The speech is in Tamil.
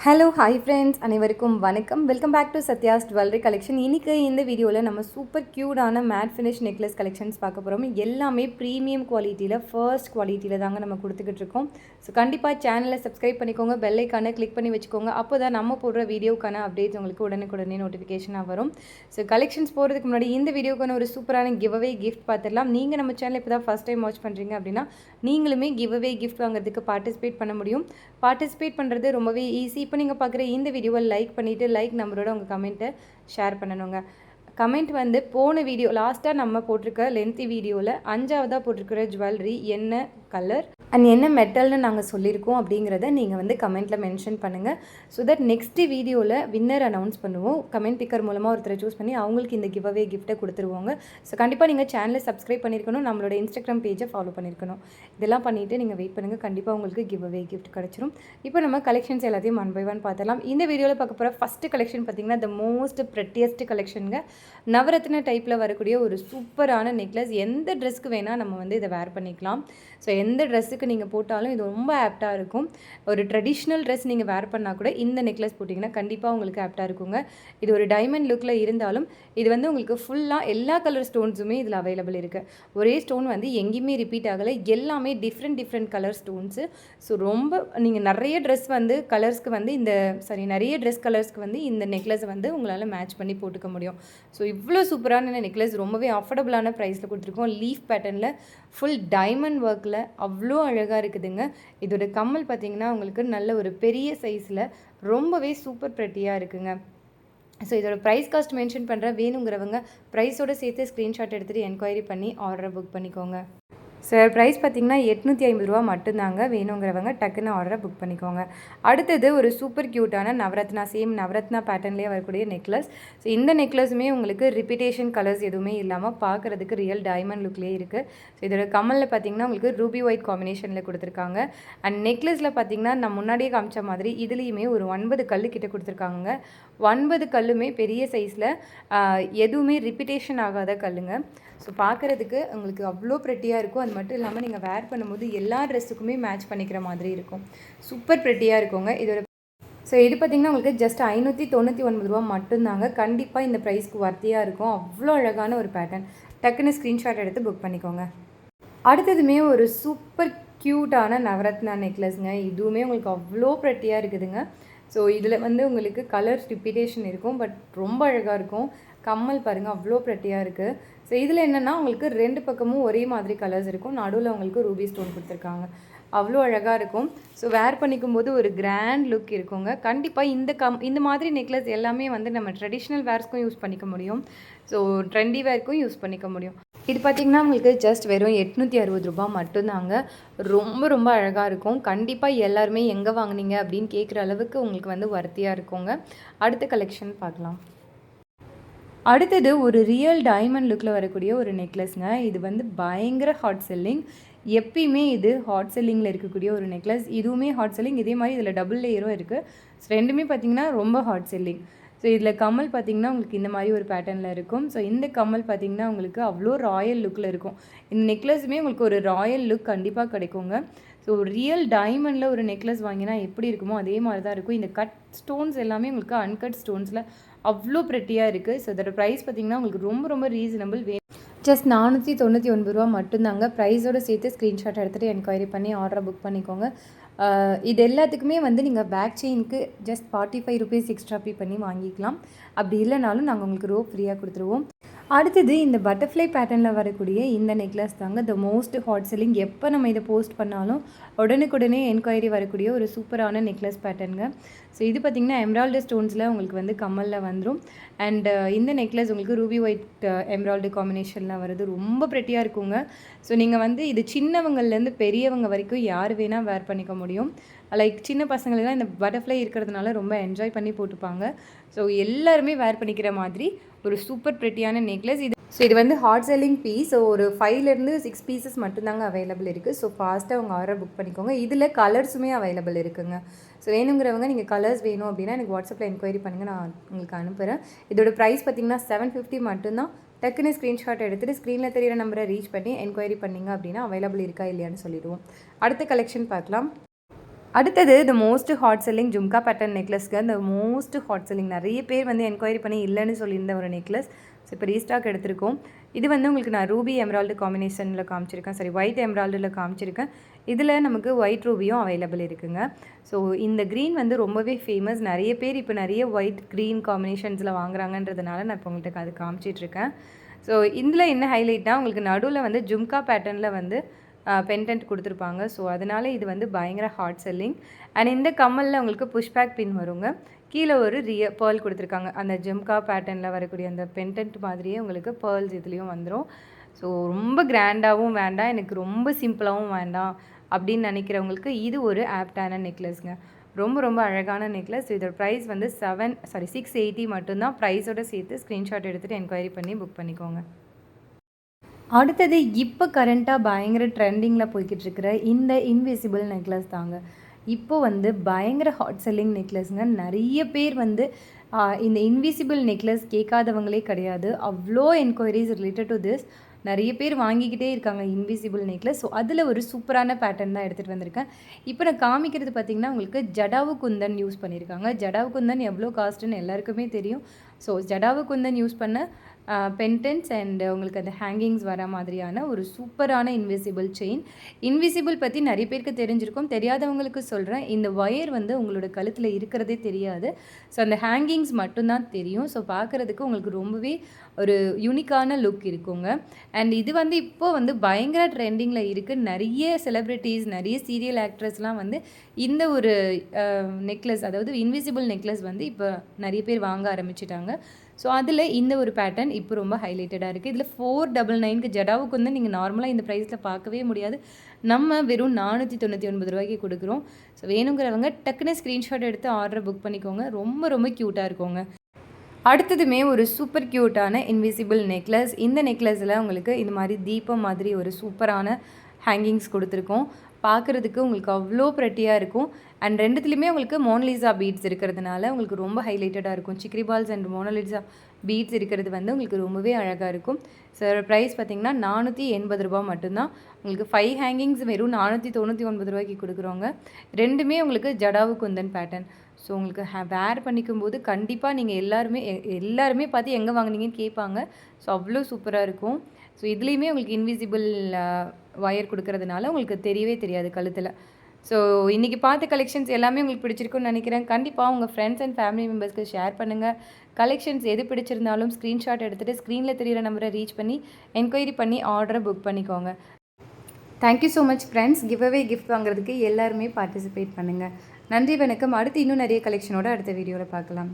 ஹலோ ஹாய் ஃப்ரெண்ட்ஸ், அனைவருக்கும் வணக்கம். Welcome back to Sathya's jewellery collection. இன்றைக்கி இந்த வீடியோவில் நம்ம சூப்பர் க்யூட்டான மேட் ஃபினிஷ் நெக்லஸ் கலெக்ஷன்ஸ் பார்க்க போகிறோம். எல்லாமே ப்ரீமியம் குவாலிட்டியில், ஃபர்ஸ்ட் குவாலிட்டியில் தாங்க நம்ம கொடுத்துக்கிட்டு இருக்கோம். ஸோ கண்டிப்பாக சேனலை சப்ஸ்கிரைப் பண்ணிக்கோங்க, பெல் ஐக்கானை கிளிக் பண்ணி வச்சுக்கோங்க. அப்போ தான் நம்ம போடுற வீடியோக்கான அப்டேட்ஸ் உங்களுக்கு உடனுக்குடனே நோட்டிஃபிகேஷனாக வரும். ஸோ கலெக்ஷன்ஸ் போகிறதுக்கு முன்னாடி இந்த வீடியோக்கான ஒரு சூப்பரான கிவ்அவே கிஃப்ட் பார்த்துடலாம். நீங்கள் நம்ம சேனல் இப்போ தான் ஃபஸ்ட் டைம் வாட்ச் பண்ணுறீங்க அப்படின்னா நீங்களுமே கிவ்அவே கிஃப்ட் வாங்குறதுக்கு பார்ட்டிசிபேட் பண்ண முடியும். பார்ட்டிசிபேட் பண்ணுறது ரொம்பவே ஈஸி. இப்போ நீங்கள் பார்க்குற இந்த வீடியோவை லைக் பண்ணிவிட்டு லைக் நம்பரோட உங்கள் கமெண்ட்டை ஷேர் பண்ணணுங்க. கமெண்ட் வந்து போன வீடியோ லாஸ்ட்டாக நம்ம போட்டிருக்க லென்த்தி வீடியோவில் 5ஆவதாக போட்டிருக்கிற ஜுவல்லரி என்ன கலர் அண்ட் என்ன மெட்டல்னு நாங்கள் சொல்லியிருக்கோம் அப்படிங்கிறத நீங்கள் வந்து கமெண்ட்டில் மென்ஷன் பண்ணுங்கள். ஸோ தட் நெக்ஸ்ட்டு வீடியோவில் வின்னர் அனௌன்ஸ் பண்ணுவோம். கமெண்ட் பிக்கர் மூலமாக ஒருத்தரை சூஸ் பண்ணி அவங்களுக்கு இந்த கிவ்அவே கிஃப்ட்டை கொடுத்துருவோங்க. ஸோ கண்டிப்பாக நீங்கள் சேனலை சப்ஸ்கிரைப் பண்ணியிருக்கணும், நம்மளோட இன்ஸ்டாகிராம் பேஜை ஃபாலோ பண்ணியிருக்கணும். இதெல்லாம் பண்ணிவிட்டு நீங்கள் வெயிட் பண்ணுங்கள், கண்டிப்பாக உங்களுக்கு கிவ்அவே கிஃப்ட் கிடச்சிரும். இப்போ நம்ம கலெக்ஷன்ஸ் எல்லாத்தையும் ஒன் பை ஒன் பார்த்துலாம். இந்த வீடியோவில் பார்க்க போகிற ஃபஸ்ட்டு கலெக்ஷன் பார்த்திங்கன்னா த மோஸ்ட் ப்ரெட்டியஸ்ட் கலெக்ஷனுங்க. நவரத்ன டைப்பில் வரக்கூடிய ஒரு சூப்பரான நெக்லஸ். எந்த ட்ரெஸ்க்கு வேணால் நம்ம வந்து இதை வேர் பண்ணிக்கலாம். ஸோ எந்த ட்ரெஸ்ஸுக்கு நீங்கள் போட்டாலும் இது ரொம்ப ஆப்டாக இருக்கும். ஒரு ட்ரெடிஷ்னல் ட்ரெஸ் நீங்கள் வேர் பண்ணால் கூட இந்த நெக்லஸ் போட்டிங்கன்னா கண்டிப்பாக உங்களுக்கு ஆப்டாக இருக்குங்க. இது ஒரு டைமண்ட் லுக்கில் இருந்தாலும் இது வந்து உங்களுக்கு ஃபுல்லாக எல்லா கலர் ஸ்டோன்ஸுமே இதில் அவைலபிள் இருக்குது. ஒரே ஸ்டோன் வந்து எங்கேயுமே ரிப்பீட் ஆகலை, எல்லாமே டிஃப்ரெண்ட் கலர் ஸ்டோன்ஸு. ஸோ ரொம்ப நீங்கள் நிறைய ட்ரெஸ் வந்து கலர்ஸ்க்கு வந்து நிறைய ட்ரெஸ் கலர்ஸ்க்கு வந்து இந்த நெக்லஸை வந்து உங்களால் மேட்ச் பண்ணி போட்டுக்க முடியும். ஸோ இவ்வளோ சூப்பரான நெக்லஸ் ரொம்பவே அஃபோர்டபுளான ப்ரைஸில் கொடுத்துருக்கோம். லீஃப் பேட்டர்னில் ஃபுல் டைமண்ட் ஒர்க்கில் அவ்வளோ அழகாக இருக்குதுங்க. இதோட கம்மல் பார்த்திங்கன்னா உங்களுக்கு நல்ல ஒரு பெரிய சைஸில் ரொம்பவே சூப்பர் ப்ரெட்டியாக இருக்குங்க. ஸோ இதோட ப்ரைஸ் காஸ்ட் மென்ஷன் பண்ணுற, வேணுங்கிறவங்க ப்ரைஸோடு சேர்த்து ஸ்க்ரீன்ஷாட் எடுத்துகிட்டு என்கொயரி பண்ணி ஆர்டரை புக் பண்ணிக்கோங்க. சார் ப்ரைஸ் பார்த்திங்கன்னா 850 ரூபா மட்டும்தாங்க. வேணுங்கிறவங்க டக்குன்னு ஆர்டரை புக் பண்ணிக்கோங்க. அடுத்தது ஒரு சூப்பர் க்யூட்டான நவரத்னா, சேம் நவரத்னா பேட்டர்ன்லேயே வரக்கூடிய நெக்லஸ். ஸோ இந்த நெக்லஸுமே உங்களுக்கு ரிப்பீட்டேஷன் கலர்ஸ் எதுவுமே இல்லாமல் பார்க்குறதுக்கு ரியல் டைமண்ட் லுக்லேயே இருக்குது. ஸோ இதோட கம்மலில் பார்த்திங்கன்னா உங்களுக்கு ரூபி ஒயிட் காம்பினேஷனில் கொடுத்துருக்காங்க. அண்ட் நெக்லஸில் பார்த்திங்கன்னா நான் முன்னாடியே காமிச்ச மாதிரி இதுலேயுமே ஒரு 9 கல் கிட்ட கொடுத்துருக்காங்க. 9 கல்லுமே பெரிய சைஸில், எதுவுமே ரிப்பீட்டேஷன் ஆகாத கல்லுங்க. ஸோ பார்க்குறதுக்கு உங்களுக்கு அவ்வளோ ப்ரெட்டியாக இருக்கும். அது மட்டும் இல்லாமல் நீங்கள் வேர் பண்ணும்போது எல்லா ட்ரெஸ்ஸுக்குமே மேட்ச் பண்ணிக்கிற மாதிரி இருக்கும். சூப்பர் ப்ரெட்டியாக இருக்குங்க இதோட. ஸோ இது பார்த்திங்கன்னா உங்களுக்கு ஜஸ்ட் 599 ரூபா மட்டும்தாங்க. கண்டிப்பாக இந்த ப்ரைஸ்க்கு வர்த்தியாக இருக்கும். அவ்வளோ அழகான ஒரு பேட்டர்ன். டக்குன்னு ஸ்க்ரீன்ஷாட் எடுத்து புக் பண்ணிக்கோங்க. அடுத்ததுமே ஒரு சூப்பர் க்யூட்டான நவரத்னா நெக்லஸ்ங்க. இதுவுமே உங்களுக்கு அவ்வளோ ப்ரெட்டியாக இருக்குதுங்க. ஸோ இதில் வந்து உங்களுக்கு கலர்ஸ் ரிப்பீட்டேஷன் இருக்கும், பட் ரொம்ப அழகாக இருக்கும். கம்மல் பாருங்கள், அவ்வளோ ப்ரெட்டியாக இருக்குது. ஸோ இதில் என்னென்னா உங்களுக்கு 2 பக்கமும் ஒரே மாதிரி கலர்ஸ் இருக்கும். நடுவில் உங்களுக்கு ரூபி ஸ்டோன் கொடுத்துருக்காங்க. அவ்வளோ அழகாக இருக்கும். ஸோ வேர் பண்ணிக்கும் போது ஒரு கிராண்ட் லுக் இருக்குங்க. கண்டிப்பாக இந்த மாதிரி நெக்லஸ் எல்லாமே வந்து நம்ம ட்ரெடிஷ்னல் வேர்ஸ்க்கும் யூஸ் பண்ணிக்க முடியும். ஸோ ட்ரெண்டி வேர்க்கும் யூஸ் பண்ணிக்க முடியும். இது பார்த்திங்கன்னா உங்களுக்கு ஜஸ்ட் வெறும் 860 ரூபா மட்டும்தாங்க. ரொம்ப அழகாக இருக்கும். கண்டிப்பாக எல்லாருமே எங்கே வாங்கினீங்க அப்படின்னு கேட்குற அளவுக்கு உங்களுக்கு வந்து வர்த்தியாக இருக்குங்க. அடுத்த கலெக்ஷன் பார்க்கலாம். அடுத்தது ஒரு ரியல் டைமண்ட் லுக்கில் வரக்கூடிய ஒரு நெக்லஸ்ங்க. இது வந்து பயங்கர ஹாட் செல்லிங். எப்பயுமே இது ஹாட் செல்லிங்கில் இருக்கக்கூடிய ஒரு நெக்லஸ். இதுவுமே ஹாட் செல்லிங். இதே மாதிரி இதில் டபுள் லேயரும் இருக்குது. ஸோ ரெண்டுமே பார்த்திங்கன்னா ரொம்ப ஹாட் செல்லிங். ஸோ இதில் கம்மல் பார்த்திங்கன்னா உங்களுக்கு இந்த மாதிரி ஒரு பேட்டர்னில் இருக்கும். ஸோ இந்த கம்மல் பார்த்திங்கன்னா உங்களுக்கு அவ்வளோ ராயல் லுக்கில் இருக்கும். இந்த நெக்லஸுமே உங்களுக்கு ஒரு ராயல் லுக் கண்டிப்பாக கிடைக்குங்க. ஸோ ரியல் டைமண்டில் ஒரு நெக்லஸ் வாங்கினா எப்படி இருக்குமோ அதே மாதிரி தான் இருக்கும். இந்த கட் ஸ்டோன்ஸ் எல்லாமே உங்களுக்கு அன்கட் ஸ்டோன்ஸில் அவ்வளோ ப்ரெட்டியாக இருக்குது. ஸோ இதோட ப்ரைஸ் பார்த்திங்கன்னா உங்களுக்கு ரொம்ப ரீசனபிள். ஜஸ்ட் 499 ரூபா மட்டும்தாங்க. ப்ரைஸோடு சேர்த்து ஸ்க்ரீன்ஷாட் எடுத்துகிட்டு என்கொயரி பண்ணி ஆர்டரை புக் பண்ணிக்கோங்க. இது எல்லாத்துக்குமே வந்து நீங்கள் பேக் செயினுக்கு ஜஸ்ட் 45 ருபீஸ் எக்ஸ்ட்ரா பே பண்ணி வாங்கிக்கலாம். அப்படி இல்லைனாலும் நாங்கள் உங்களுக்கு ரோப் ஃப்ரீயாக கொடுத்துருவோம். அடுத்தது இந்த பட்டர்ஃப்ளை பேட்டர்னில் வரக்கூடிய இந்த நெக்லஸ் தாங்க த மோஸ்ட் ஹாட் செல்லிங். எப்போ நம்ம இதை போஸ்ட் பண்ணாலும் உடனுக்குடனே என்கொயரி வரக்கூடிய ஒரு சூப்பரான நெக்லஸ் பேட்டர்னுங்க. ஸோ இது பார்த்திங்கன்னா எம்ராய்டு ஸ்டோன்ஸில் உங்களுக்கு வந்து கம்மலில் வந்துடும். அண்ட் இந்த நெக்லஸ் உங்களுக்கு ரூபி ஒயிட் எம்ராய்டு காம்பினேஷனில் வருது. ரொம்ப ப்ரெட்டியாக இருக்குங்க. ஸோ நீங்கள் வந்து இது சின்னவங்கள்லேருந்து பெரியவங்க வரைக்கும் யார் வேணால் வேர் பண்ணிக்க முடியும். லைக் சின்ன பசங்களெல்லாம் இந்த பட்டர்ஃப்ளை இருக்கிறதுனால ரொம்ப என்ஜாய் பண்ணி போட்டுப்பாங்க. ஸோ எல்லாருமே வேர் பண்ணிக்கிற மாதிரி ஒரு சூப்பர் ப்ரெட்டியான நெக்லஸ் இது. ஸோ இது வந்து ஹாட் செல்லிங் பீஸ். ஸோ ஒரு 5லேருந்து 6 பீசஸ் மட்டும்தாங்க அவைலபிள் இருக்குது. ஸோ ஃபாஸ்ட்டாக உங்கள் ஆர்டர் புக் பண்ணிக்கோங்க. இதில் கலர்ஸுமே அவைலபிள் இருக்குங்க. ஸோ வேணுங்கிறவங்க நீங்கள் கலர்ஸ் வேணும் அப்படின்னா எனக்கு வாட்ஸ்அப்பில் என்கொயரி பண்ணுங்கள், நான் உங்களுக்கு அனுப்புகிறேன். இதோட ப்ரைஸ் பார்த்திங்கன்னா 750 மட்டும்தான். டக்குன்னு ஸ்க்ரீன்ஷாட் எடுத்துகிட்டு ஸ்க்ரீனில் தெரியிற நம்பரை ரீச் பண்ணி என்கொயரி பண்ணிங்க அப்படின்னா அவைலபிள் இருக்கா இல்லையான்னு சொல்லிடுவோம். அடுத்த கலெக்ஷன் பார்க்கலாம். அடுத்தது the most hot selling jhumka pattern நெக்லஸ்க்கு அந்த மோஸ்ட் ஹாட் செல்லிங் நிறைய பேர் வந்து என்கொயரி பண்ணி இல்லைன்னு சொல்லியிருந்த ஒரு நெக்லஸ். ஸோ இப்போ ரீஸ்டாக் எடுத்திருக்கோம். இது வந்து உங்களுக்கு நான் ரூபி எம்ரால்டு காம்பினேஷனில் காமிச்சிருக்கேன், சரி ஒயிட் எம்ரால்டில் காமிச்சிருக்கேன். இதில் நமக்கு ஒயிட் ரூபியும் அவைலபிள் இருக்குங்க. ஸோ இந்த க்ரீன் வந்து ரொம்பவே ஃபேமஸ். நிறைய பேர் இப்போ நிறைய ஒயிட் க்ரீன் காம்பினேஷன்ஸில் வாங்குறாங்கன்றதுனால நான் இப்போ உங்கள்கிட்ட அது காமிச்சிட்ருக்கேன். ஸோ இதில் என்ன ஹைலைட்னா உங்களுக்கு நடுவில் வந்து ஜும்கா பேட்டர்னில் வந்து பென்டென்ட் கொடுத்துருப்பாங்க. ஸோ அதனால் இது வந்து பயங்கர ஹாட் செல்லிங். அண்ட் இந்த கம்மலில் உங்களுக்கு புஷ்பேக் பின் வருங்க. கீழே ஒரு பேர்ல் கொடுத்துருக்காங்க. அந்த ஜும்கா பேட்டர்னில் வரக்கூடிய அந்த பென்டென்ட் மாதிரியே உங்களுக்கு பேர்ல்ஸ் இதுலேயும் வந்துடும். ஸோ ரொம்ப கிராண்டாகவும் வேண்டாம், எனக்கு ரொம்ப சிம்பிளாகவும் வேண்டாம் அப்படின்னு நினைக்கிறவங்களுக்கு இது ஒரு ஆப்டான நெக்லஸ்ங்க. ரொம்ப ரொம்ப அழகான நெக்லஸ். இதோட ப்ரைஸ் வந்து 680 மட்டும்தான். ப்ரைஸோடு சேர்த்து ஸ்க்ரீன்ஷாட் எடுத்துகிட்டு என்கொயரி பண்ணி புக் பண்ணிக்கோங்க. அடுத்தது இப்போ கரண்ட்டாக பயங்கர ட்ரெண்டிங்கில் போய்கிட்டு இருக்கிற இந்த இன்விசிபிள் நெக்லஸ் தாங்க. இப்போ வந்து பயங்கர ஹாட் செல்லிங் நெக்லஸ்ங்க. நிறைய பேர் வந்து இந்த இன்விசிபிள் நெக்லஸ் கேட்காதவங்களே கிடையாது. அவ்வளோ என்கொயரிஸ் ரிலேட்டட் டு திஸ். நிறைய பேர் வாங்கிக்கிட்டே இருக்காங்க இன்விசிபிள் நெக்லஸ். ஸோ அதில் ஒரு சூப்பரான பேட்டர்ன் தான் எடுத்துகிட்டு வந்திருக்கேன். இப்போ நான் காமிக்கிறது பார்த்திங்கன்னா உங்களுக்கு ஜடாவு குந்தன் யூஸ் பண்ணியிருக்காங்க. ஜடாவு குந்தன் எவ்வளோ காஸ்ட்டுன்னு எல்லாருக்குமே தெரியும். ஸோ ஜடாவு குந்தன் யூஸ் பண்ண பென்டென்ட்ஸ் அண்ட் உங்களுக்கு அந்த ஹேங்கிங்ஸ் வர மாதிரியான ஒரு சூப்பரான இன்விசிபிள் செயின். இன்விசிபிள் பற்றி நிறைய பேருக்கு தெரிஞ்சிருக்கும், தெரியாதவங்களுக்கு சொல்கிறேன். இந்த ஒயர் வந்து உங்களோட கழுத்தில் இருக்கிறதே தெரியாது. ஸோ அந்த ஹேங்கிங்ஸ் மட்டும்தான் தெரியும். ஸோ பார்க்குறதுக்கு உங்களுக்கு ரொம்பவே ஒரு யூனிக்கான லுக் இருக்குங்க. அண்ட் இது வந்து இப்போது வந்து பயங்கர ட்ரெண்டிங்கில் இருக்குது. நிறைய செலிப்ரிட்டிஸ், நிறைய சீரியல் ஆக்ட்ரஸ்லாம் வந்து இந்த ஒரு நெக்லஸ், அதாவது இன்விசிபிள் நெக்லஸ் வந்து இப்போ நிறைய பேர் வாங்க ஆரம்பிச்சிட்டாங்க. ஸோ அதில் இந்த ஒரு பேட்டர்ன் இப்போ ரொம்ப ஹைலைட்டடாக இருக்குது. இதில் 499க்கு ஜடாவுக்கு வந்து நீங்கள் நார்மலாக இந்த ப்ரைஸில் பார்க்கவே முடியாது. நம்ம வெறும் 499 ரூபாய்க்கு கொடுக்குறோம். ஸோ வேணுங்கிறவங்க டக்குன்னு ஸ்க்ரீன்ஷாட் எடுத்து ஆர்டரை புக் பண்ணிக்கோங்க. ரொம்ப ரொம்ப க்யூட்டாக இருக்குங்க. அடுத்ததுமே ஒரு சூப்பர் க்யூட்டான இன்விசிபிள் நெக்லஸ். இந்த நெக்லஸில் உங்களுக்கு இது மாதிரி தீபம் மாதிரி ஒரு சூப்பரான ஹேங்கிங்ஸ் கொடுத்துருக்கோம். பார்க்குறதுக்கு உங்களுக்கு அவ்வளோ ப்ரெட்டியாக இருக்கும். அண்ட் ரெண்டுத்துலேயுமே உங்களுக்கு மோனலிசா பீட்ஸ் இருக்கிறதுனால உங்களுக்கு ரொம்ப ஹைலைட்டடாக இருக்கும். சிக்ரி பால்ஸ் அண்ட் மோனலிசா பீட்ஸ் இருக்கிறது வந்து உங்களுக்கு ரொம்பவே அழகாக இருக்கும். ஸோ ப்ரைஸ் பார்த்திங்கன்னா 480 ரூபா மட்டும்தான். உங்களுக்கு 5 ஹேங்கிங்ஸ் வெறும் 499 ரூபாய்க்கு கொடுக்குறோங்க. ரெண்டுமே உங்களுக்கு ஜடாவு குந்தன் பேட்டர்ன். ஸோ உங்களுக்கு வேர் பண்ணிக்கும்போது கண்டிப்பாக நீங்கள் எல்லாருமே பார்த்து எங்கே வாங்கினீங்கன்னு கேட்பாங்க. ஸோ அவ்வளோ சூப்பராக இருக்கும். ஸோ இதுலேயுமே உங்களுக்கு இன்விசிபிள் ஒயர் கொடுக்கறதுனால உங்களுக்கு தெரியவே தெரியாது கழுத்தில். ஸோ இன்றைக்கி பார்த்த கலெக்ஷன்ஸ் எல்லாமே உங்களுக்கு பிடிச்சிருக்குன்னு நினைக்கிறேன். கண்டிப்பாக உங்கள் ஃப்ரெண்ட்ஸ் அண்ட் ஃபேமிலி மெம்பர்ஸ்க்கு ஷேர் பண்ணுங்கள். கலெக்ஷன்ஸ் எது பிடிச்சிருந்தாலும் ஸ்க்ரீன்ஷாட் எடுத்துகிட்டு ஸ்க்ரீனில் தெரியிற நம்பரை ரீச் பண்ணி என்கொயரி பண்ணி ஆர்டரை புக் பண்ணிக்கோங்க. Thank you so much friends. Gift வாங்குறதுக்கு எல்லாருமே பார்ட்டிசிபேட் பண்ணுங்கள். நன்றி, வணக்கம். அடுத்து இன்னும் நிறைய கலெக்ஷனோட அடுத்த வீடியோவில் பார்க்கலாம்.